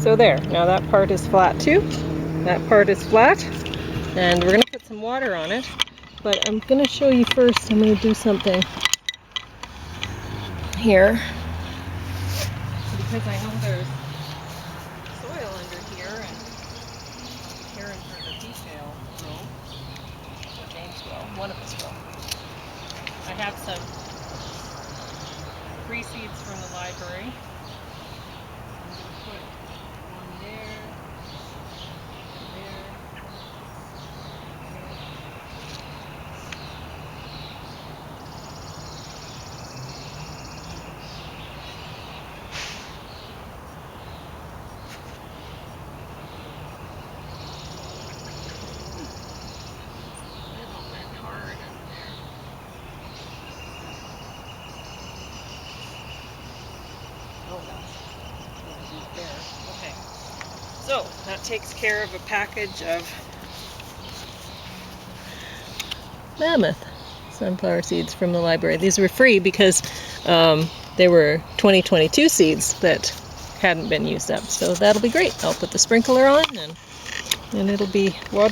So there, now that part is flat too. That part is flat. And we're going to put some water on it. But I'm going to show you first, I'm going to do something here. Because I know there's soil under here, and Karen's or the peat bale will, or James will, one of us will. I have some free seeds from the library. I'm going to put one there, there, there. Okay, so that takes care of a package of mammoth sunflower seeds from the library. These were free because they were 2022 seeds that hadn't been used up. So that'll be great. I'll put the sprinkler on and it'll be water.